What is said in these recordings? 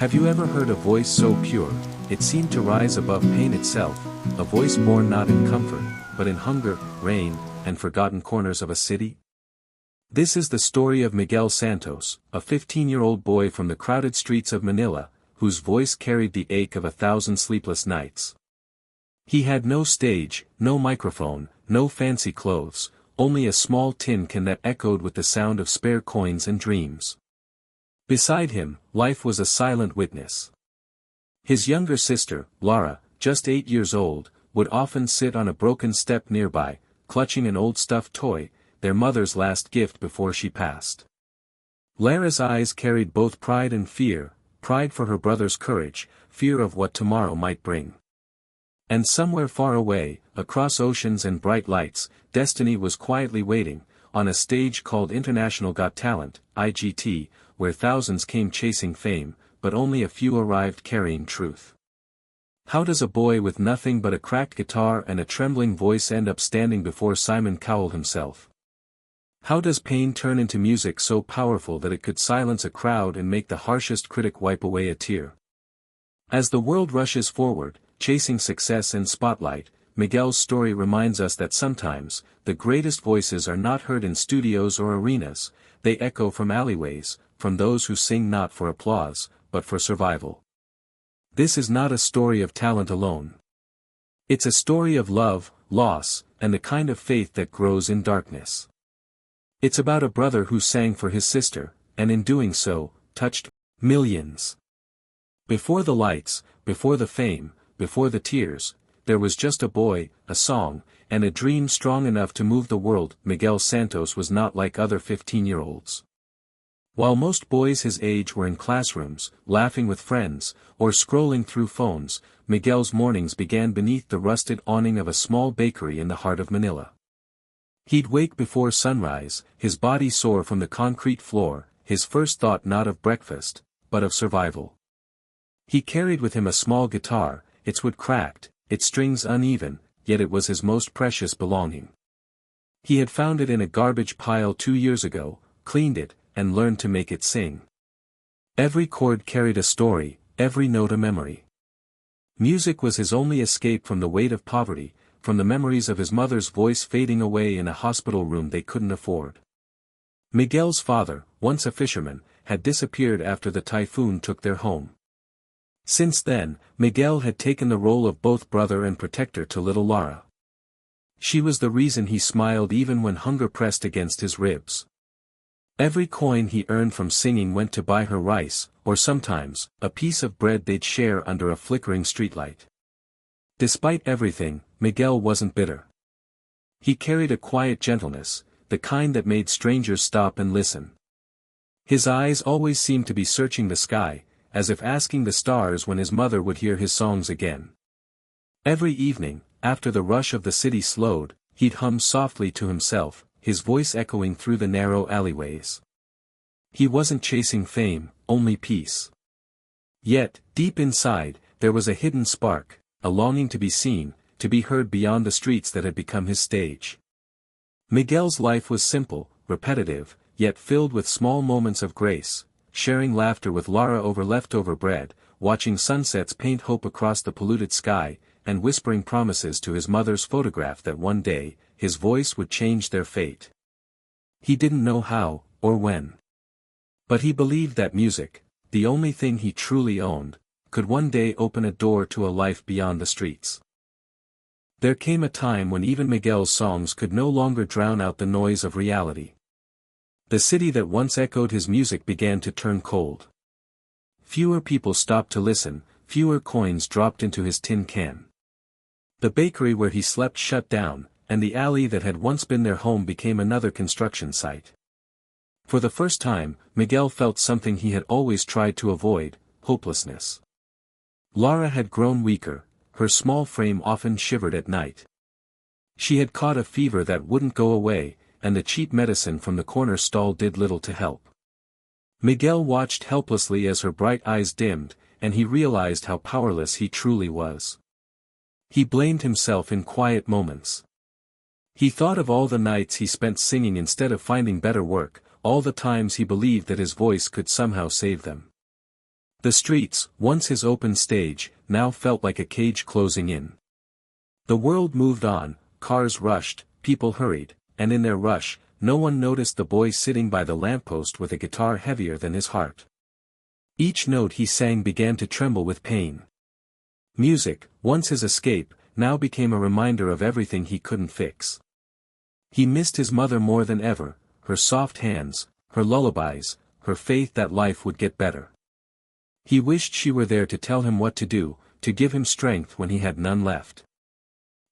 Have you ever heard a voice so pure, it seemed to rise above pain itself, a voice born not in comfort, but in hunger, rain, and forgotten corners of a city? This is the story of Miguel Santos, a 15-year-old boy from the crowded streets of Manila, whose voice carried the ache of 1,000 sleepless nights. He had no stage, no microphone, no fancy clothes, only a small tin can that echoed with the sound of spare coins and dreams. Beside him, life was a silent witness. His younger sister, Laura, just 8 years old, would often sit on a broken step nearby, clutching an old stuffed toy, their mother's last gift before she passed. Lara's eyes carried both pride and fear, pride for her brother's courage, fear of what tomorrow might bring. And somewhere far away, across oceans and bright lights, destiny was quietly waiting, on a stage called International Got Talent, IGT, where thousands came chasing fame, but only a few arrived carrying truth. How does a boy with nothing but a cracked guitar and a trembling voice end up standing before Simon Cowell himself? How does pain turn into music so powerful that it could silence a crowd and make the harshest critic wipe away a tear? As the world rushes forward, chasing success and spotlight, Miguel's story reminds us that sometimes, the greatest voices are not heard in studios or arenas, they echo from alleyways, from those who sing not for applause, but for survival. This is not a story of talent alone. It's a story of love, loss, and the kind of faith that grows in darkness. It's about a brother who sang for his sister, and in doing so, touched millions. Before the lights, before the fame, before the tears, there was just a boy, a song, and a dream strong enough to move the world. Miguel Santos was not like other 15-year-olds. While most boys his age were in classrooms, laughing with friends, or scrolling through phones, Miguel's mornings began beneath the rusted awning of a small bakery in the heart of Manila. He'd wake before sunrise, his body sore from the concrete floor, his first thought not of breakfast, but of survival. He carried with him a small guitar, its wood cracked, its strings uneven, yet it was his most precious belonging. He had found it in a garbage pile 2 years ago, cleaned it, and learned to make it sing. Every chord carried a story, every note a memory. Music was his only escape from the weight of poverty, from the memories of his mother's voice fading away in a hospital room they couldn't afford. Miguel's father, once a fisherman, had disappeared after the typhoon took their home. Since then, Miguel had taken the role of both brother and protector to little Laura. She was the reason he smiled even when hunger pressed against his ribs. Every coin he earned from singing went to buy her rice, or sometimes, a piece of bread they'd share under a flickering streetlight. Despite everything, Miguel wasn't bitter. He carried a quiet gentleness, the kind that made strangers stop and listen. His eyes always seemed to be searching the sky, as if asking the stars when his mother would hear his songs again. Every evening, after the rush of the city slowed, he'd hum softly to himself, his voice echoing through the narrow alleyways. He wasn't chasing fame, only peace. Yet, deep inside, there was a hidden spark, a longing to be seen, to be heard beyond the streets that had become his stage. Miguel's life was simple, repetitive, yet filled with small moments of grace, sharing laughter with Laura over leftover bread, watching sunsets paint hope across the polluted sky, and whispering promises to his mother's photograph that one day, his voice would change their fate. He didn't know how, or when. But he believed that music, the only thing he truly owned, could one day open a door to a life beyond the streets. There came a time when even Miguel's songs could no longer drown out the noise of reality. The city that once echoed his music began to turn cold. Fewer people stopped to listen, fewer coins dropped into his tin can. The bakery where he slept shut down, and the alley that had once been their home became another construction site. For the first time, Miguel felt something he had always tried to avoid, hopelessness. Laura had grown weaker, her small frame often shivered at night. She had caught a fever that wouldn't go away, and the cheap medicine from the corner stall did little to help. Miguel watched helplessly as her bright eyes dimmed, and he realized how powerless he truly was. He blamed himself in quiet moments. He thought of all the nights he spent singing instead of finding better work, all the times he believed that his voice could somehow save them. The streets, once his open stage, now felt like a cage closing in. The world moved on, cars rushed, people hurried, and in their rush, no one noticed the boy sitting by the lamppost with a guitar heavier than his heart. Each note he sang began to tremble with pain. Music, once his escape, now became a reminder of everything he couldn't fix. He missed his mother more than ever, her soft hands, her lullabies, her faith that life would get better. He wished she were there to tell him what to do, to give him strength when he had none left.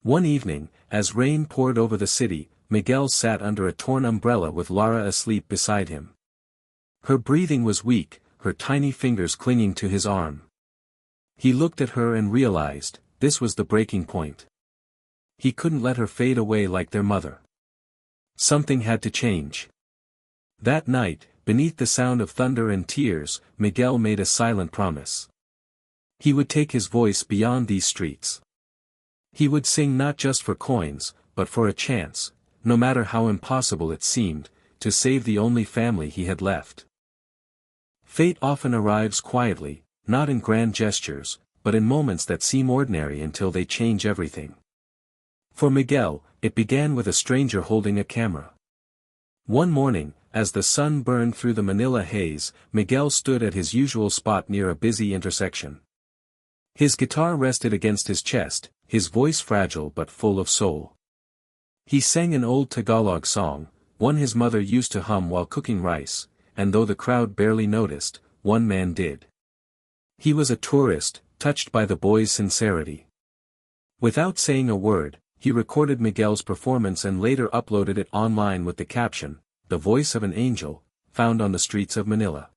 One evening, as rain poured over the city, Miguel sat under a torn umbrella with Lara asleep beside him. Her breathing was weak, her tiny fingers clinging to his arm. He looked at her and realized, this was the breaking point. He couldn't let her fade away like their mother. Something had to change. That night, beneath the sound of thunder and tears, Miguel made a silent promise. He would take his voice beyond these streets. He would sing not just for coins, but for a chance, no matter how impossible it seemed, to save the only family he had left. Fate often arrives quietly, not in grand gestures, but in moments that seem ordinary until they change everything. For Miguel, it began with a stranger holding a camera. One morning, as the sun burned through the Manila haze, Miguel stood at his usual spot near a busy intersection. His guitar rested against his chest, his voice fragile but full of soul. He sang an old Tagalog song, one his mother used to hum while cooking rice, and though the crowd barely noticed, one man did. He was a tourist, touched by the boy's sincerity. Without saying a word, he recorded Miguel's performance and later uploaded it online with the caption, "The voice of an angel, found on the streets of Manila."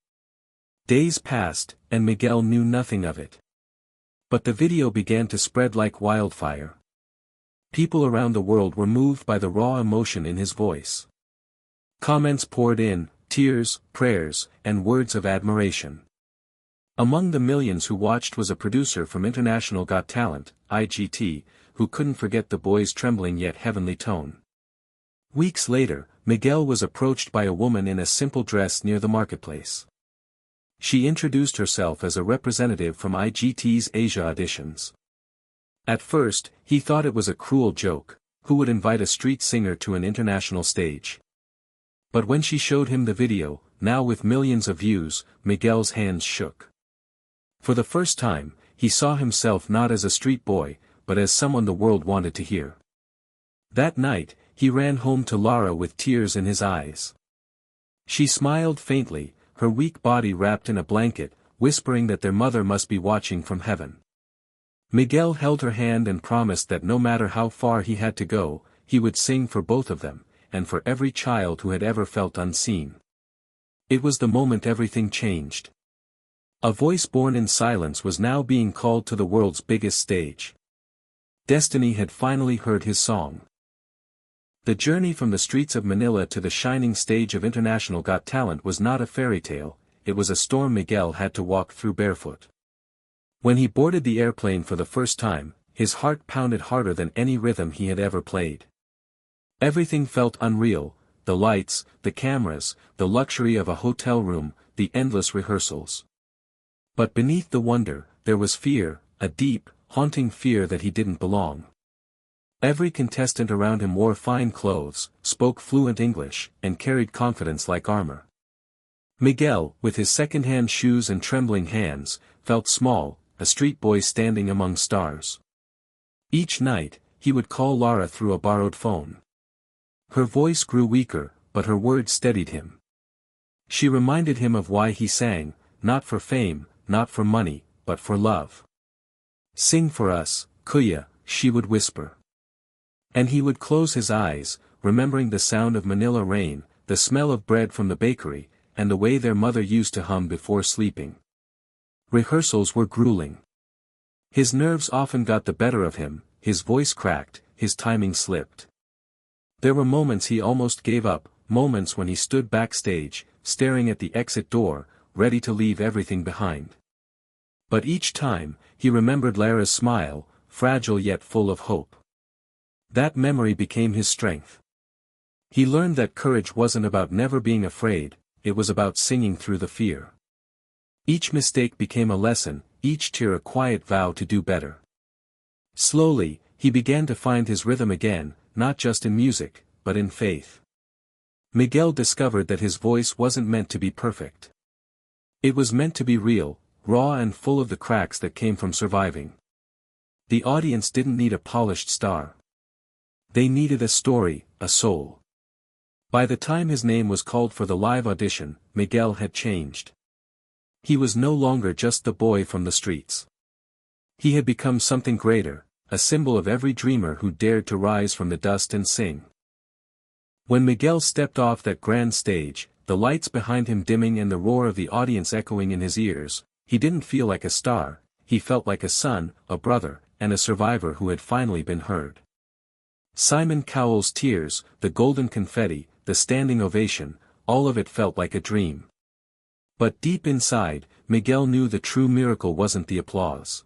Days passed, and Miguel knew nothing of it. But the video began to spread like wildfire. People around the world were moved by the raw emotion in his voice. Comments poured in, tears, prayers, and words of admiration. Among the millions who watched was a producer from International Got Talent, IGT, who couldn't forget the boy's trembling yet heavenly tone. Weeks later, Miguel was approached by a woman in a simple dress near the marketplace. She introduced herself as a representative from IGT's Asia auditions. At first, he thought it was a cruel joke, who would invite a street singer to an international stage? But when she showed him the video, now with millions of views, Miguel's hands shook. For the first time, he saw himself not as a street boy, but as someone the world wanted to hear. That night, he ran home to Lara with tears in his eyes. She smiled faintly, her weak body wrapped in a blanket, whispering that their mother must be watching from heaven. Miguel held her hand and promised that no matter how far he had to go, he would sing for both of them, and for every child who had ever felt unseen. It was the moment everything changed. A voice born in silence was now being called to the world's biggest stage. Destiny had finally heard his song. The journey from the streets of Manila to the shining stage of International Got Talent was not a fairy tale, it was a storm Miguel had to walk through barefoot. When he boarded the airplane for the first time, his heart pounded harder than any rhythm he had ever played. Everything felt unreal, the lights, the cameras, the luxury of a hotel room, the endless rehearsals. But beneath the wonder, there was fear, a deep, haunting fear that he didn't belong. Every contestant around him wore fine clothes, spoke fluent English, and carried confidence like armor. Miguel, with his second-hand shoes and trembling hands, felt small, a street boy standing among stars. Each night, he would call Lara through a borrowed phone. Her voice grew weaker, but her words steadied him. She reminded him of why he sang, not for fame, not for money, but for love. "Sing for us, Kuya," she would whisper. And he would close his eyes, remembering the sound of Manila rain, the smell of bread from the bakery, and the way their mother used to hum before sleeping. Rehearsals were grueling. His nerves often got the better of him, his voice cracked, his timing slipped. There were moments he almost gave up, moments when he stood backstage, staring at the exit door, ready to leave everything behind. But each time, he remembered Lara's smile, fragile yet full of hope. That memory became his strength. He learned that courage wasn't about never being afraid, it was about singing through the fear. Each mistake became a lesson, each tear a quiet vow to do better. Slowly, he began to find his rhythm again, not just in music, but in faith. Miguel discovered that his voice wasn't meant to be perfect. It was meant to be real, raw and full of the cracks that came from surviving. The audience didn't need a polished star. They needed a story, a soul. By the time his name was called for the live audition, Miguel had changed. He was no longer just the boy from the streets. He had become something greater, a symbol of every dreamer who dared to rise from the dust and sing. When Miguel stepped off that grand stage, the lights behind him dimming and the roar of the audience echoing in his ears, he didn't feel like a star, he felt like a son, a brother, and a survivor who had finally been heard. Simon Cowell's tears, the golden confetti, the standing ovation, all of it felt like a dream. But deep inside, Miguel knew the true miracle wasn't the applause.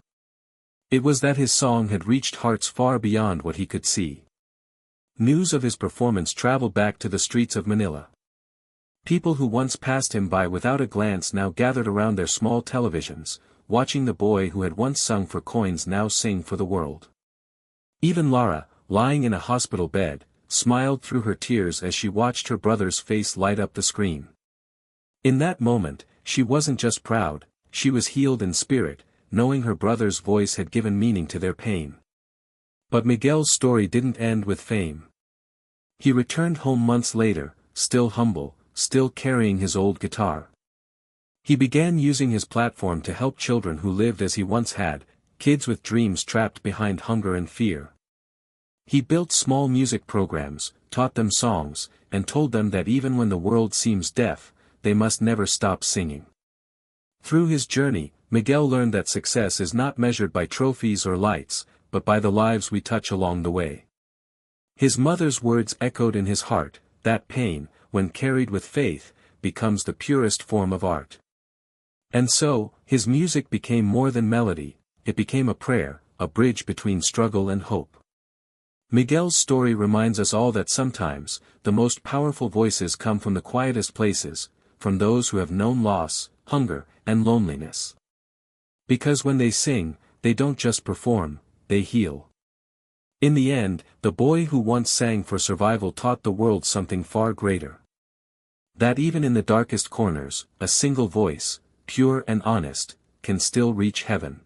It was that his song had reached hearts far beyond what he could see. News of his performance traveled back to the streets of Manila. People who once passed him by without a glance now gathered around their small televisions, watching the boy who had once sung for coins now sing for the world. Even Lara, lying in a hospital bed, smiled through her tears as she watched her brother's face light up the screen. In that moment, she wasn't just proud, she was healed in spirit, knowing her brother's voice had given meaning to their pain. But Miguel's story didn't end with fame. He returned home months later, still humble, still carrying his old guitar. He began using his platform to help children who lived as he once had, kids with dreams trapped behind hunger and fear. He built small music programs, taught them songs, and told them that even when the world seems deaf, they must never stop singing. Through his journey, Miguel learned that success is not measured by trophies or lights, but by the lives we touch along the way. His mother's words echoed in his heart, that pain, when carried with faith, becomes the purest form of art. And so, his music became more than melody, it became a prayer, a bridge between struggle and hope. Miguel's story reminds us all that sometimes, the most powerful voices come from the quietest places, from those who have known loss, hunger, and loneliness. Because when they sing, they don't just perform, they heal. In the end, the boy who once sang for survival taught the world something far greater. That even in the darkest corners, a single voice, pure and honest, can still reach heaven.